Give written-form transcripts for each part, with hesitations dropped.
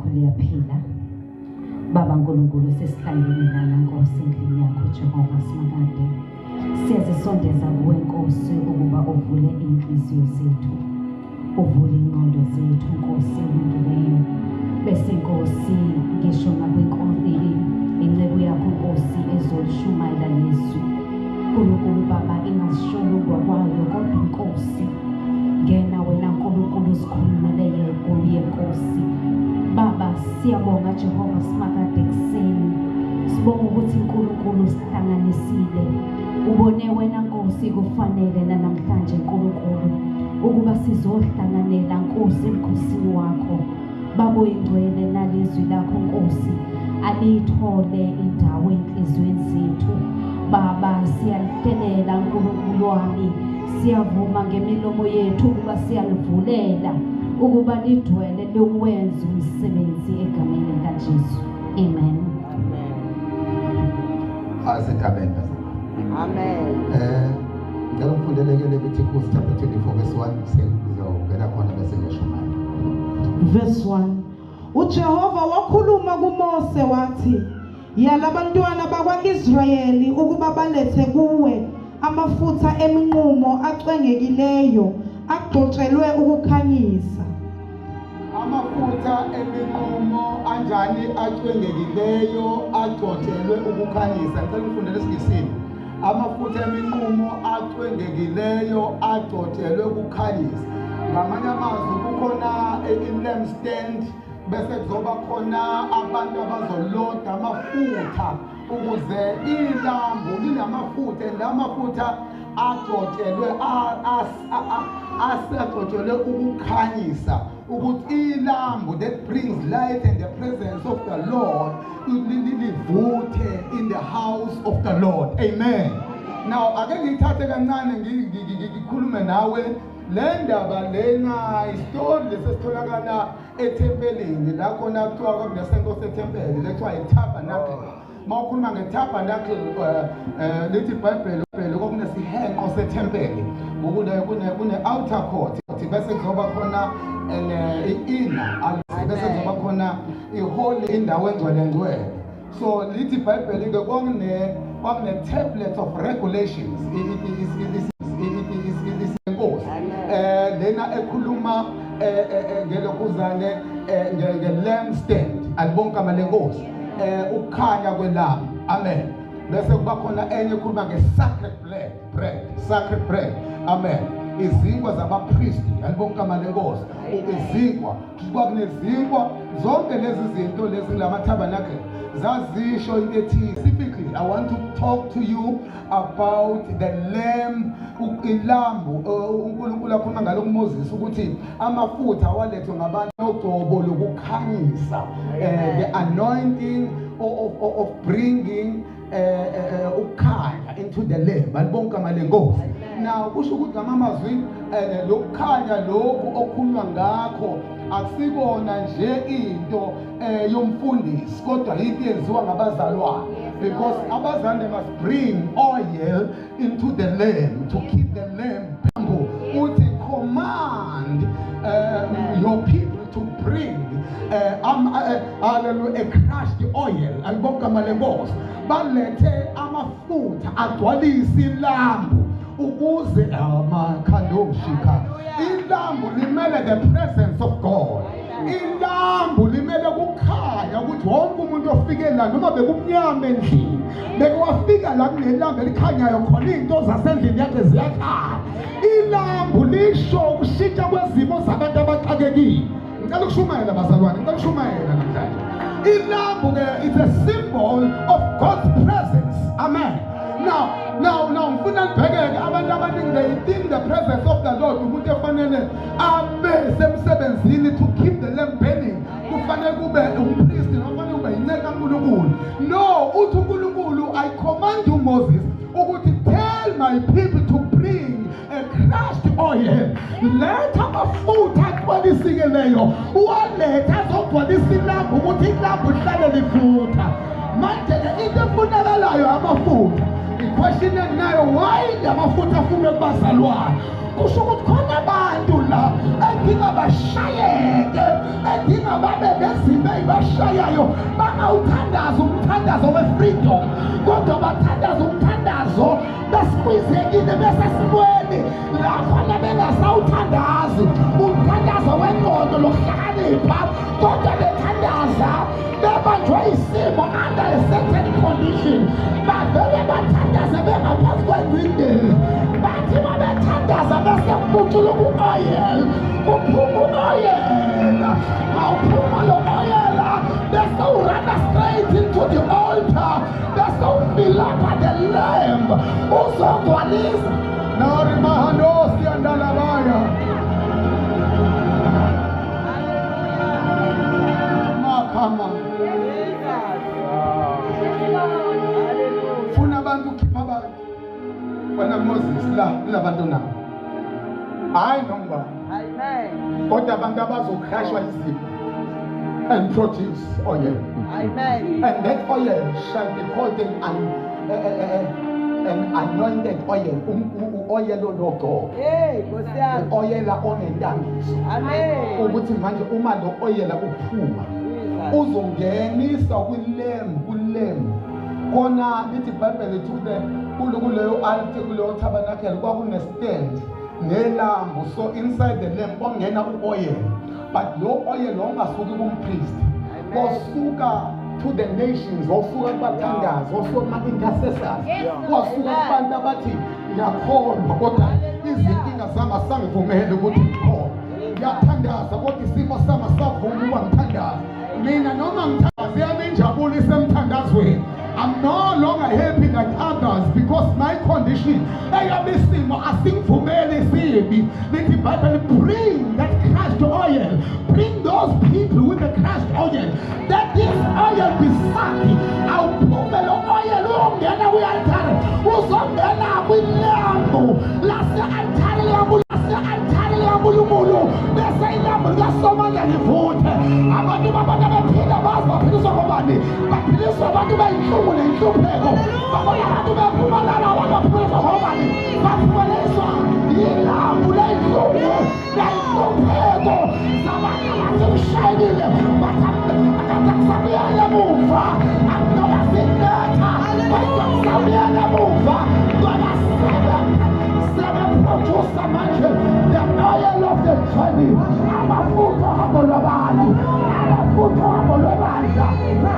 Kuliyaphila Baba nkulunkulu sesihlangene lana Nkosi endlini yakho Jehova Simakade siyazisondeza kuwe Nkosi ukuba uvule inhliziyo zethu uvule ingqondo zethu Nkosi elungileyo bese Nkosi ngisho ngakwenkonzo incebo yakho Nkosi ezolishumayela lizwi nkulunkulu Baba ingashululwa kwayo kodwa Nkosi ngena wena nkulunkulu sikhulumele kuye Nkosi Baba siyabonga Jehova Simakade kuseni sibonga ukuthi uNkulunkulu sihlanganisile ubone wena Nkosi kufanele namhlanje uNkulunkulu ukuba sizohlanganela Nkosi emkhosini wakho Baba oyingcwele nalizwi lakho Nkosi alithole indawo enhlizweni zethu Baba siyalitelela uNkulunkulu wami siyavuma ngemilomo yethu ukuba siyalivulela ukuba lidwele lokwenza umsebenzi egameni likaJesu. Amen. Amen. Amen. Ngicela ufundelekele kuThikhusi chapter 24 verse 1 sizongena khona bese ngiyashomana. Verse 1. uJehova wakhuluma kuMose wathi, "Yala abantwana bakwaIsrayeli ukuba balethe kuwe amafutha eminqumo acwengekileyo agcotshelwe ukukhanyisa." Amafutha eminqumo anjani acwengekileyo agcotshelwe ukukhanyisa? Ngicela ufundele esiNgisini. Amafutha eminqumo acwengekileyo agcotshelwe ukukhanyisa. Ngamanye amazwi kukhona i-lampstand bese kuzoba khona abantu abazoloda amafutha ukuze ilambu linamafutha lamafutha agcotshelwe asagcotshelwe ukukhanyisa ukuthi ilambu that brings light and the presence of the Lord livuthe in the house of the Lord. Amen. Now ake ngithathe kancane ngikhulume nawe le ndaba lena istory lesitholakala eThempelini la khona kuthiwa kwakunesenkosi eThempeli lekuthiwa iTabernacle. Mawukhuluma ngeTabernacle lithi iBhayibheli kwakunesihenqo seThempeli kune outer court bese kuzoba khona i-inner bese kuzoba khona ihole indawo engcwele. So lithi iBhayibheli ke kwakune tablet of regulations inkosi lena ekhuluma ngelokuzane nge-lampstand alibonke amalenkosi ukukhanya kwelambu. Amen. Bese kuba khona enye ekhuluma nge-sacred bread. Amen. Izinkwa zabapristi alibonke amalenkosi izinkwa kuba kunezinkwa zonke lezi zinto lezi ngilamaTabernacle zazisho into ethi specifically I want to talk to you about the lamb ilambu uNkulunkulu akhuluma ngalo kuMoses ukuthi amafutha awalethwe ngabantu ogcobo lokukhanyisa the anointing of bringing ukukhanya into the lamb alibonke amalenkosi. Now kusho ukuthi ngamazwi lokukhanya lokhu okhulunywa ngakho akusikona nje into yomfundisi kodwa into yenziwa ngabazalwane because abazalwane must bring oil into the lamb to keep the lamb humble. Uthi command your people to bring a crushed oil alibonke amalenkosi balethe amafutha agcwalise ilambu ukuze amakhandoshika ilambu limele the presence of God. Ilambu limele kukhanya ukuthi wonke umuntu ofike la noma bekumnyama endlini bekwafika la kunelambu elikhanyayo khona into zasendlini yakhe ziyakhanya. Ilambu lisho ukushintsha kwezimo zabantu abaxakekile. Ngicela ukushumayela bazalwane, ngicela ukushumayela namhlanje. Ilambu ke is a symbol of God's presence. Amen. Now mfuna nibhekeke abantu abaningi they think the presence of the Lord umuntu efanele abe semsebenzini to keep the lamp burning kufanele kube umpriest nofanele kube inceku kaNkulunkulu. No, uthi uNkulunkulu I command you Moses ukuthi tell my people to bring a crushed oil. Letha amafutha agcwalisileyo uwaletha azogcwalisa ilambu ukuthi ilambu lihlale livutha. Manje into efunakalayo amafutha. Question nayo why amafutha afune kubazalwane kusho ukuthi khona abantu la edinga bashayeke edinga babe nezimo bayibashayayo bangawuthandaza umthandazo we-freedom kodwa bathandaza umthandazo besikwizekile besesimweni lakhona bengasawuthandazi umthandazo wengqondo lokuhlakanipha kodwa bethandaza bebanjwe isimo under a certain condition bavele bathandaza bengaphansi kwendwindini bathi babethandaza bese kubuthula ku-oyel kuphuma u-oyel mawuphuma lo oyela bese urana straight into the altar bese ufilapha the lamb uzogcwalisa narimahandosi andalabaya makhama funa abantu ukhipha abantu wena Moses la kunabantu nabo hayi noma kodwa abantu abazokhashwa izipho and produce oil. Amen. And that oil shall be called an anointed oil. Oil logo. Oil onendangiso. Amen. Ukuthi manje uma lo oil uphuma uzongenisa kulembu kona lithi iBhayibheli lithuke kuleyo altar kuleyo tabernacle kwakune stand nelambu so inside the lamp kwangena uoil but lo oil ongasuki kumpriest wosuka to the nations wosuka kubathandazi wosuka kuma-intercessors wosuka kubantu abathi ngiyakholwa kodwa izinkinga zami asangivumele ukuthi ngikhona ngiyathandaza kodwa isimo sami asavumi ukuba ngithandaze mina noma ngithandaze yami injabulo isemthandazweni. I'm no longer happy like others because my condition ayabisimo asingivumele sibi lithi iBhayibheli bring that crushed oil bring those people with the crushed oil that this oil be sucked awuphume lo oil uyongena kwi-altare uzongena kwilambu lase-altare likaNkulunkulu bese ilambu likaSomandla livuthe abantu babona bephila bazi baphiliswa ngobani baphiliswa abantu beyinhlungu nenhlupheko babona abantu bephumalala abantu baphiliswa ngobani baphumeliswa yilambu leyinhlungu nenhlupheko zabantu abathi kushayelile bakakusabuyela muva akunoba sinetha bakakusabuyela muva ngoba sebeprodusa manje the oil of the journey amafutha abo lwabantu amafutha abo lwebandla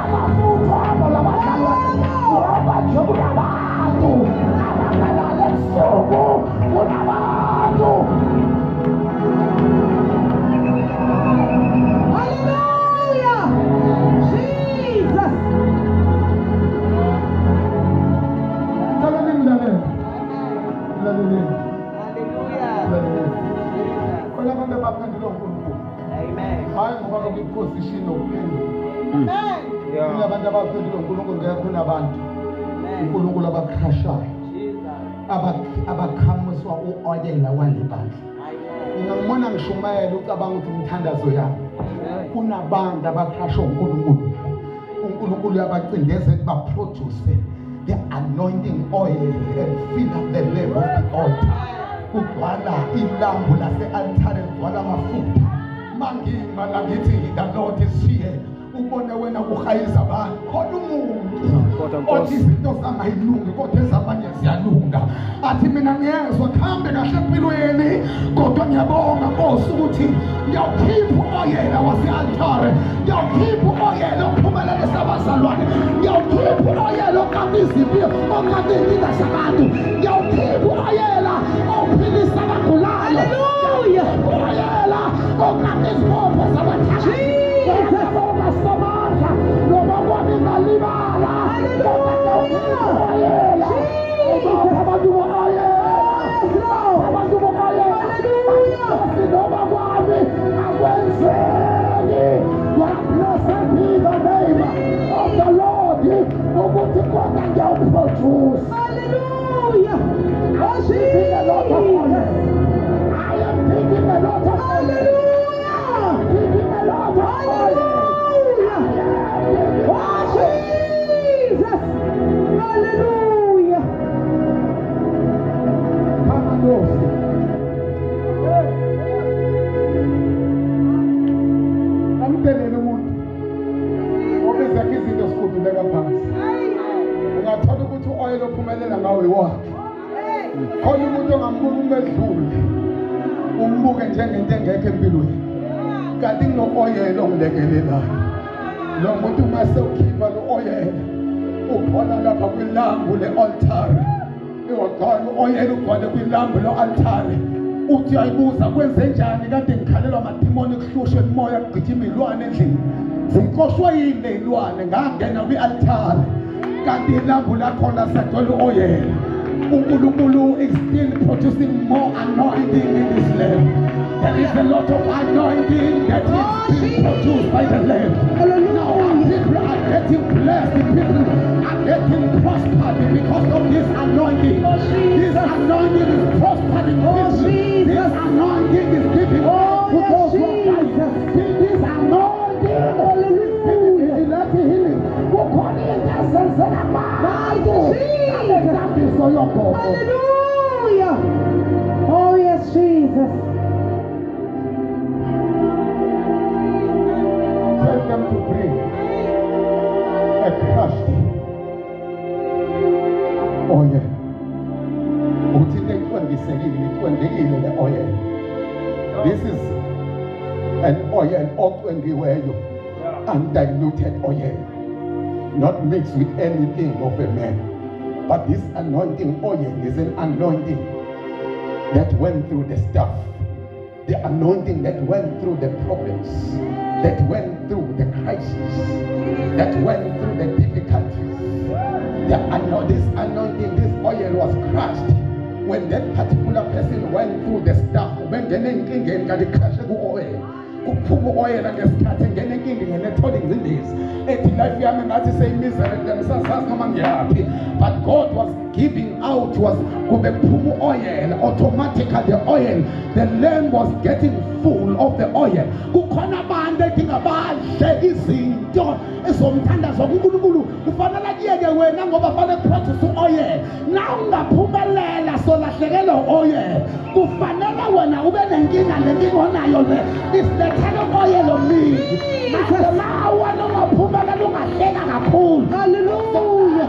amafutha abo lwabadlali ngoba nje kunabantu abakalala ebusuku kunabantu. Hallelujah! Jesus! Hayi ngoba kwi-position okuphendula. Kunabantu abaphendula uNkulunkulu kuyakhona abantu uNkulunkulu abakrashayo abakhamuswa u-oyela walebandla. Ngibona ngishumayela ucabanga ukuthi umthandazo yami kunabantu abakrashwa uNkulunkulu. uNkulunkulu yabacindezela baproduce the anointing oil and fill up the lamp of the altar. Kugcwala ilambu lase-altare kugcwala amafutha mangima la ngithi the Lord is here ubona wena kuhayiza abantu khona umuntu othi izinto zangayilungi kodwa ezabanye ziyalunga athi mina ngiyezwa kuhambe kahle empilweni kodwa ngiyabonga Nkosi ukuthi ngiyawukhipha uoyela wase-altare ngiyawukhipha uoyela ophumelelisa abazalwane ngiyawukhipha uoyela oqamba izipho oqamba iy'nkinga zabantu ngiyawukhipha uoyela ophilisa abagulayo uoyela oqamba izibopho zabathathi Samantha, no one in the Libala. Hallelujah. I am taking a lot of hallelujah. Taking a lot of hallelujah. Oh, Jesus! Hallelujah! Come on, Lord. I'm telling you, oyela ophumelela ngawo iwakhe. Khona umuntu ongambuka umedlule umbuke njengento engekho empilweni, kanti kuno-oyela ongilekelelayo. Lo muntu mase ukhipha lo-oyela ukhona lapha kwilambu le-altare, iwagcwala u-oyela ugcwale kwilambu le-altare. Uthi uyayibuza kwenze njani kade ngikhalelwa amadimoni kuhlushe umoya kugijima iy'lwane endlini, zinkoshwe yini ley'lwane ngangena kwi-altare, kanti ilambu lakhona sagcwele u-oyela. uNkulunkulu is still producing more anointing in this land. There is a lot of anointing that is being produced by the land. Now people are getting blessed, people are getting prospered because of this anointing. This anointing is prospering people. This anointing is giving to those who are righteous. This anointing is letting healing. Hallelujah. Oh yes, Jesus. Tell them to bring a crushed oil. This is an oil, undiluted oil, not mixed with anything of a man. But this anointing oil is an anointing that went through the stuff, the anointing that went through the problems, that went through the crisis, that went through the difficulties. This anointing, this oil was crushed when that particular person went through the stuff. When the crush oil. Oil and starting getting and telling this. Life but God was giving out was oil automatically the oil. The land was getting full of the oil. Kind of oil on me. Hallelujah.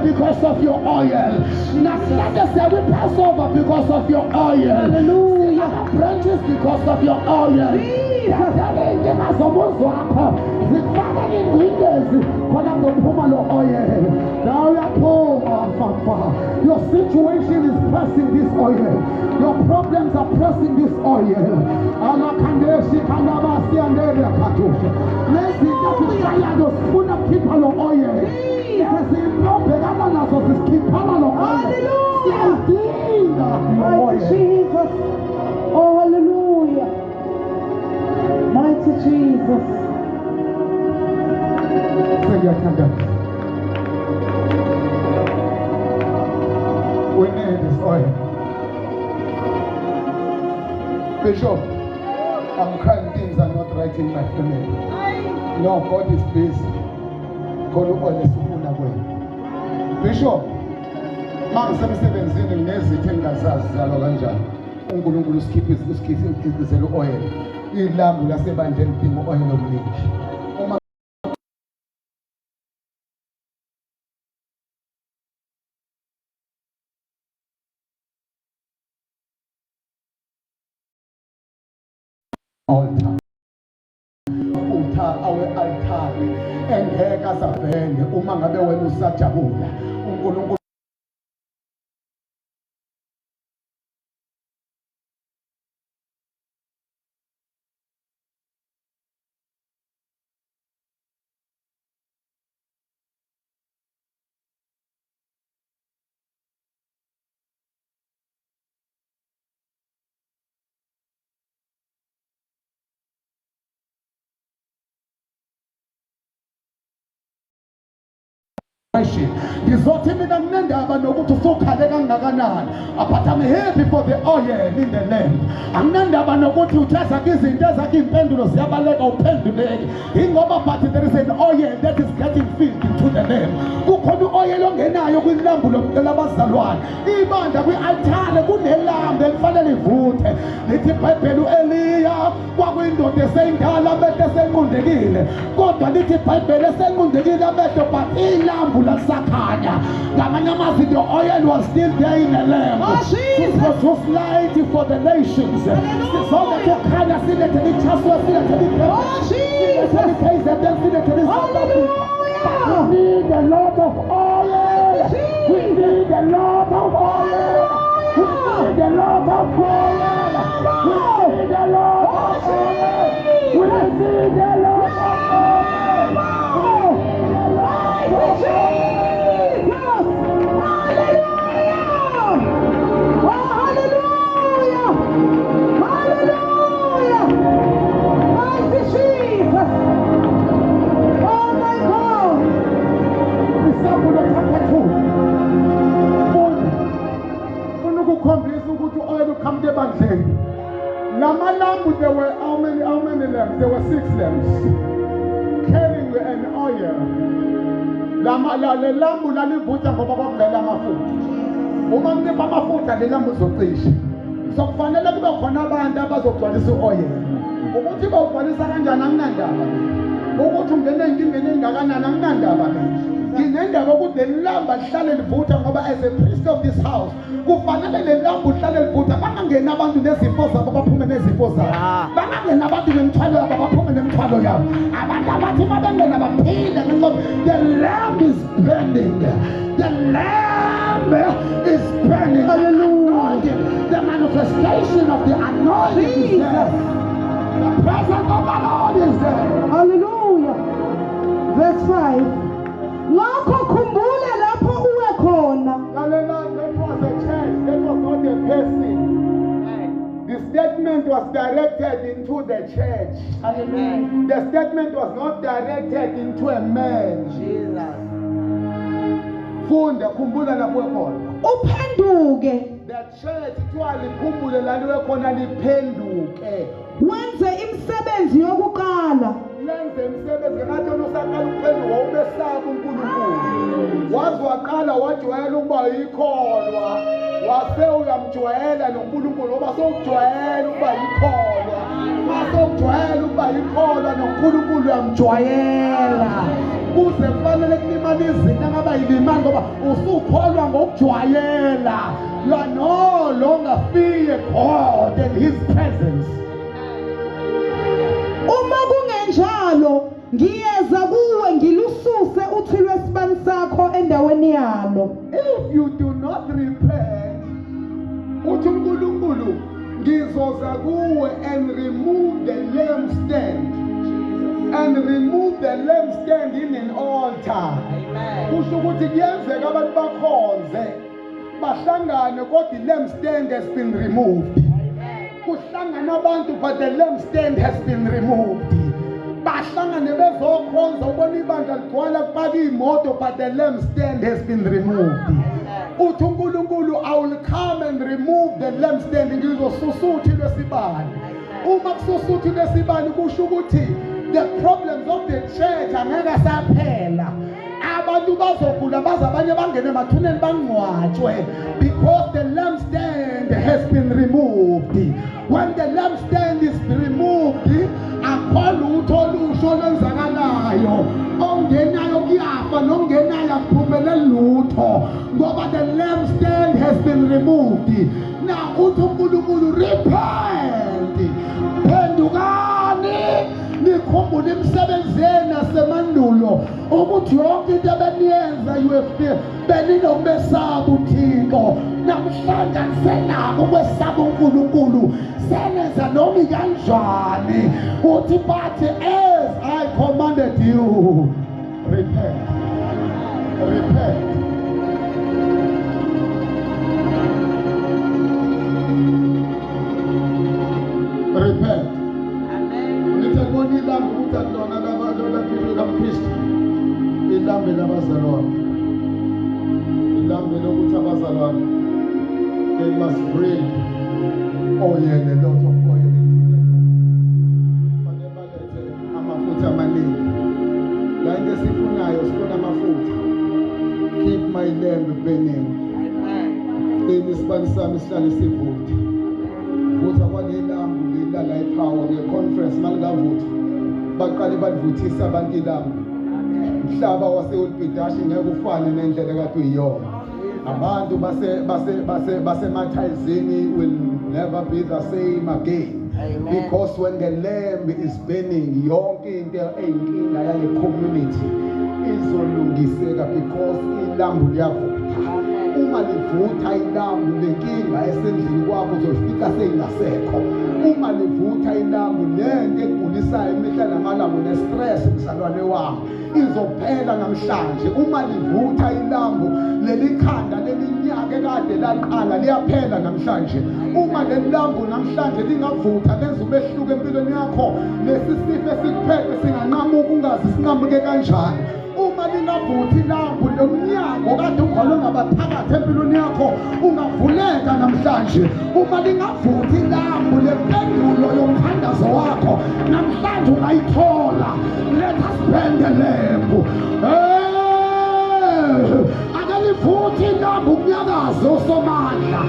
Because of your oil. Now we pass over because of your oil. Hallelujah. Branches because of your oil. Your situation is pressing this oil. Your problems are pressing this oil. Jesus. Oh, hallelujah. Mighty Jesus. We need this oil. Bishop, I'm crying things are not right in my family. No, God is busy. God oil is away. Bishop, man semsebenzini nezitho engazazi zalo kanjani. uNkulunkulu usikhiphe oil. Ilambu lasebandleni lidinga oil omningi. Altar. Awe altare engeke azavele uma ngabe wena usajabula uNkulunkulu ngizothi mina nginendaba nokuthi usukhale kangakanani, but I'm happy for the oil in the land. Anginendaba nokuthi uthatha izinto ezakhe impendulo ziyabaleka uphenduleke ingoba, but there is an oil that is getting filled into the land. Kukhona oil ongenayo kwilambu labazalwane ibandla kwi-altare kunelambu elifanele livuthe lithi iBhayibheli u-Eliya kwakuyindoda eseyindala amehlo esenqundekile, kodwa lithi iBhayibheli esenqundekile amehlo but ilambu lalisakhanya. Ngamanye amazwi, the oil was still there in the lamp to produce light for the nations. Sizonke kukhanya silethe ichaswa, silethe iKZN, silethe iSouth Africa. We need a lot of oil. We need a lot of oil. We need a lot of oil. We need a lot of oil. We need a lot of oil. There were how many lamps? There were 6 lamps carrying an oil. Le lambu lalivutha ngoba kwakuvela amafutha. Uma ngipha amafutha le lambu uzocisha. So kufanele kube khona abantu abazogcwalisa u-oil. Ukuthi bawugcwalisa kanjani akunandaba. Ukuthi ungene enkingeni engakanani akunandaba. Nginendaba ukuthi le lambu lihlale livutha ngoba as a priest of this house kufanele le lambu lihlale livutha. Bangangeni abantu nezifo zabo baphume nezifo zabo. Bangangeni abantu nemithwalo yabo baphume nemithwalo yabo. Abantu abathi babengena baphile ngoba the lamb is burning. The lamb is burning. Hallelujah. The manifestation of the anointing is there. The presence of the Lord is there. Hallelujah. Verse 5. Lapho khumbula lapho uwe khona. That was a church, that was not a person. The statement was directed into the church. Amen. The statement was not directed into a man. Jesus. Funda khumbula lapho uwe khona. Uphenduke. The church kuthiwa likhumbule la uwe khona liphenduke. Wenze imisebenzi yokuqala. Lenze imisebenzi ngathi usaqala ukuphenduka ubesaba uNkulunkulu. Wazi waqala wajwayela ukuba yikholwa. Wase uyamjwayela noNkulunkulu ngoba sokujwayela ukuba yikholwa. Masokujwayela ukuba yikholwa noNkulunkulu uyamjwayela. Kuze kufanele kulimala izinto angaba yilimali ngoba usukholwa ngokujwayela. You are no longer fear God and His presence. Uma kungenjalo ngiyeza kuwe ngilususe uthi lwesibani sakho endaweni yalo. If you do not repent, uthi uNkulunkulu ngizoza kuwe and remove the lampstand. And remove the lampstand in an altar. Kusho ukuthi kuyenzeka abantu bakhonze bahlangane kodwa i-lampstand has been removed. Kuhlangana abantu but the lampstand has been removed. Bahlangane bezokhonza ubona ibandla ligcwala kupaka imoto but the lampstand has been removed. Uthi uNkulunkulu I will come and remove the lampstand ngizosusa uthi lwesibani. Uma kususa uthi lwesibani kusho ukuthi the problems of the church angeke saphela. Abantu bazogula baze abanye bangene emathuneni bangcwatshwe because the lampstand has been removed. When the lampstand is removed, akho lutho olusha olwenzakalayo. Ongenayo kuyafa nongenayo akuphumeleli lutho ngoba the lampstand has been removed. Now uthi uNkulunkulu repent. Phendukani. Nikhumbule imisebenzi yenu yasemandulo ukuthi yonke into ebeniyenza beninokubesaba uThixo. Namhlanje senako ukwesaba uNkulunkulu. Senenza noma kanjani uthi bathi as I commanded you, repent. Repent. Repent. Nithabona ilambu ukuthi akulona labantu lapho kaKristu. Ilambu labazalwane. Ilambu lokuthi abazalwane they must bring oil, a lot of oil into them. Fanele balethe amafutha amaningi. La into esifunayo sifuna amafutha. Keep my lamp burning. Then isibani sami sihlale sivutha. Vutha kwale lambu lilala Power nge-conference malingavutha baqale bavuthisa abantu ilambu umhlaba wase-Ulpidashi ngeke ufane nendlela kade uyiyona abantu basemathayizini will never be the same again. Amen. Because when the lamb is burning yonke into eyinkinga yale community izolungiseka because ilambu liyavutha. Uma livutha ilambu lenkinga esendlini kwabo uzofika seyingasekho. Uma livutha ilambu lento egulisayo imihla namalanga ne-stress msalwane wami izophela namhlanje. Uma livutha ilambu leli khanda leminyaka ekade laqala liyaphela namhlanje. Uma leli lambu namhlanje lingavutha lenza umehluko empilweni yakho lesi sifo esikuphethe singanqamuka ungazi sinqamuke kanjani. Uma lingavuthi ilambu lomnyango kade ugqolwe ngabaphakathi empilweni yakho ungavuleka namhlanje. Uma lingavuthi ilambu lempendulo yomthandazo wakho namhlanje ungayithola. Let us burn the lamp. Akalivuthi ilambu ukunyakaza uSomandla,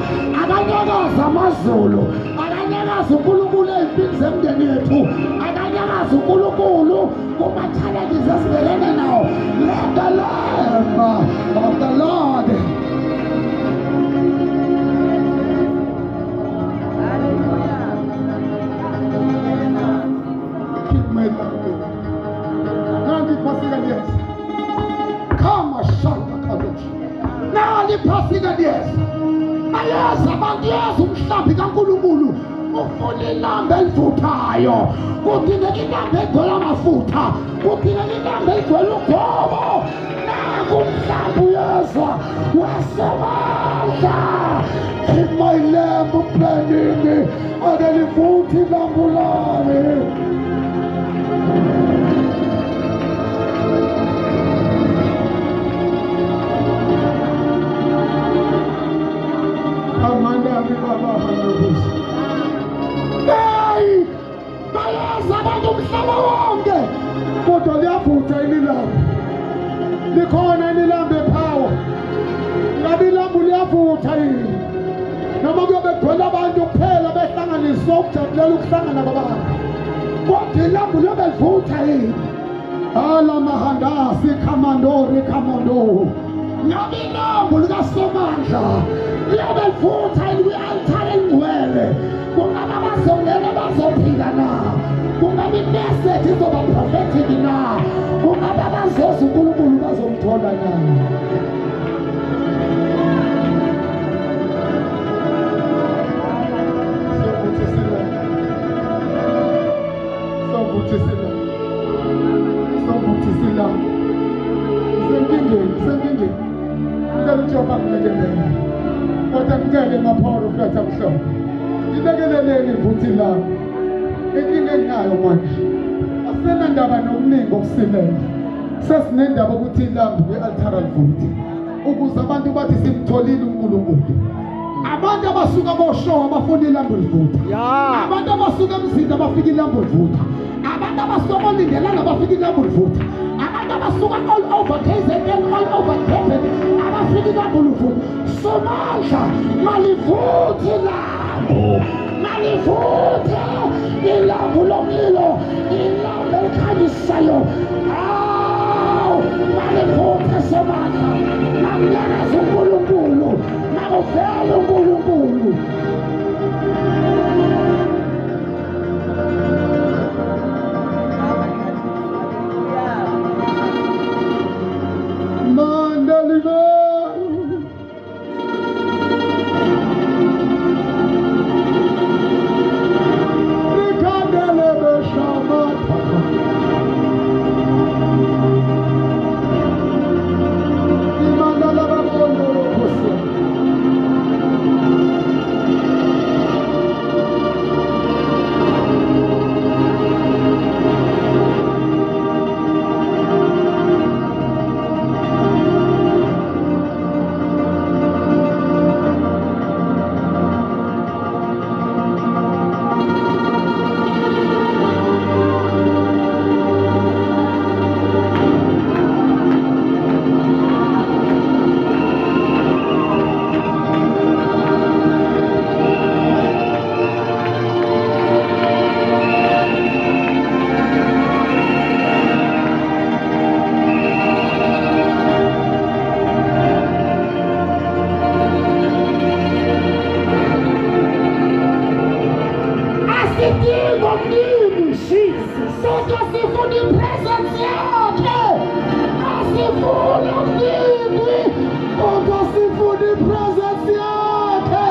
akanyakaza amazulu, akanyakaza uNkulunkulu ey'mpini zemndeni yethu, akanyakaza uNkulunkulu kuma-challenges esibhekene nawo. Let the lamb of the Lord keep my lamp. Nandi pasika yes. Come shaka kadosh. Nandi pasika yes. Mayeza abantu yesu umhlambi kaNkulunkulu ufuna ilambu elivuthayo. Kudingeka ilambu egcwele amafutha, kudingeka ilambu egcwele ugobo. Naku umhlambi uyezwa wasemandla. Keep my lamp burning. Akalivuthi ilambu lami. Hey! Bayaza abantu umhlaba wonke kodwa liyavutha ililambu. Likhona ililambu ePower. Ngabe ilambu liyavutha yini? Noma kuyobe kugcwele abantu kuphela behlanganiswa ukujabulela ukuhlangana kwabantu. Kodwa ilambu liyobe livutha yini? Ala mahandasi kamandori kamondo. Ngabe ilambu likaSomandla liyobe livutha kwi-altar elingcwele. Kungaba bazongena bazophila na? Kungaba imessage izoba prophetic na? Kungaba bazoza uNkulunkulu bazomthola na? Sovuthisila. Senkingeni. Ngicela ukuthi yobakulekelele. Kodwa ngicele maphoro flatha mhlobo. Ilekeleleni ivuthi lami. Inkinga enginayo manje. Asenandaba nokuningi okusilela. Sesinendaba ukuthi ilambu kwi-altar livuthi. Ukuze abantu bathi simtholile uNkulunkulu. Abantu abasuka boshow abafuna ilambu livutha. Abantu abasuka emzini abafika ilambu livutha. Abantu abasuka bolindelana abafika ilambu livutha. Abantu abasuka all over KZN, all over Durban abafika ilambu livutha. Somandla malivuthe ilambu. Malivuthe ilambu lomlilo, ilambu elikhanyisayo. Malivuthe Somandla. Namnyakaza uNkulunkulu. Makuvele uNkulunkulu. asidingi omningi kodwa sifuna ipresence yakhe asifuni omningi kodwa sifuna ipresence yakhe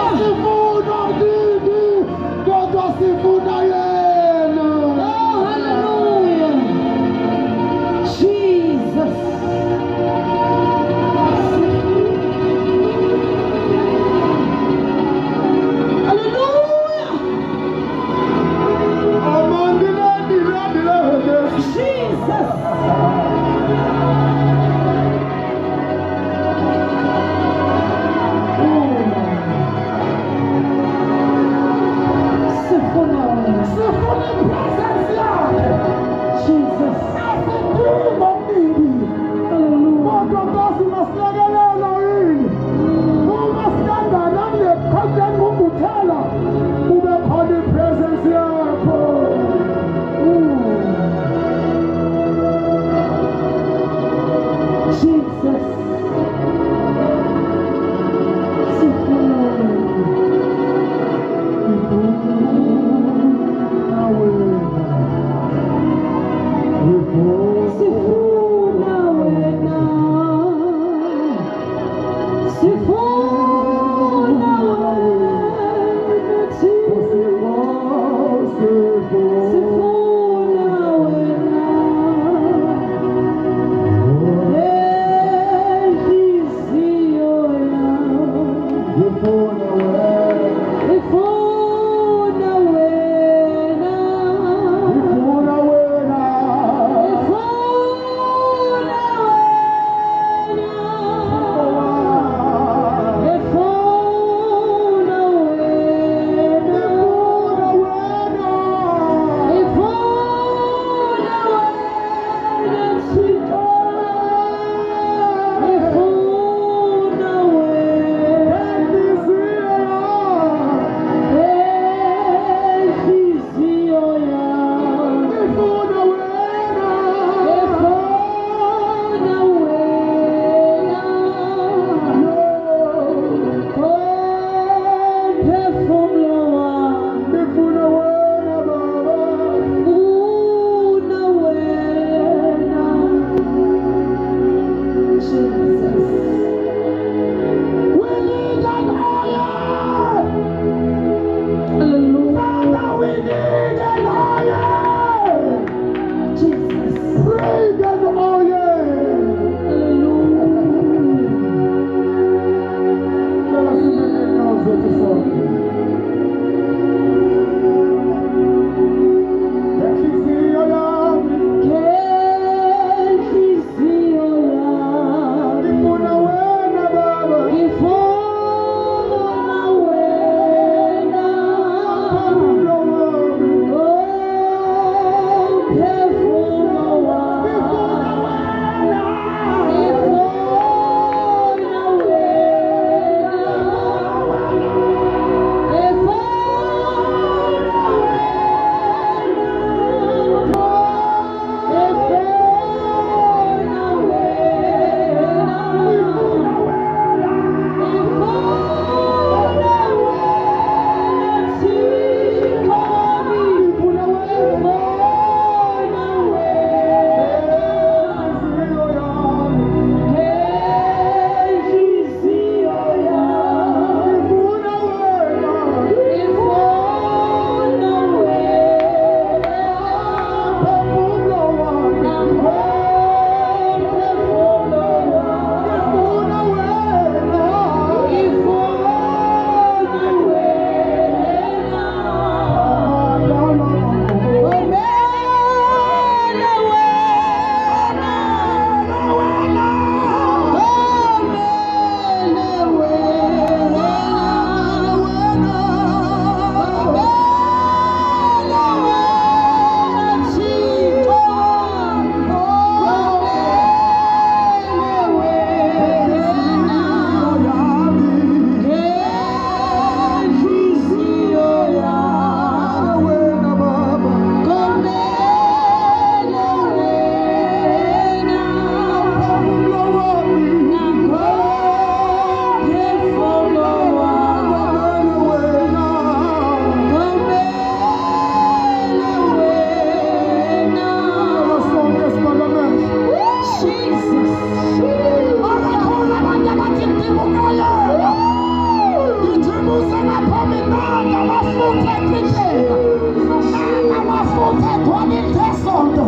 asifuni omningi kodwa sifuna yena. Oh, hallelujah. Jesus. Hallelujah. Jesus. Sifuna uyapheka amafutha egcwala intesonto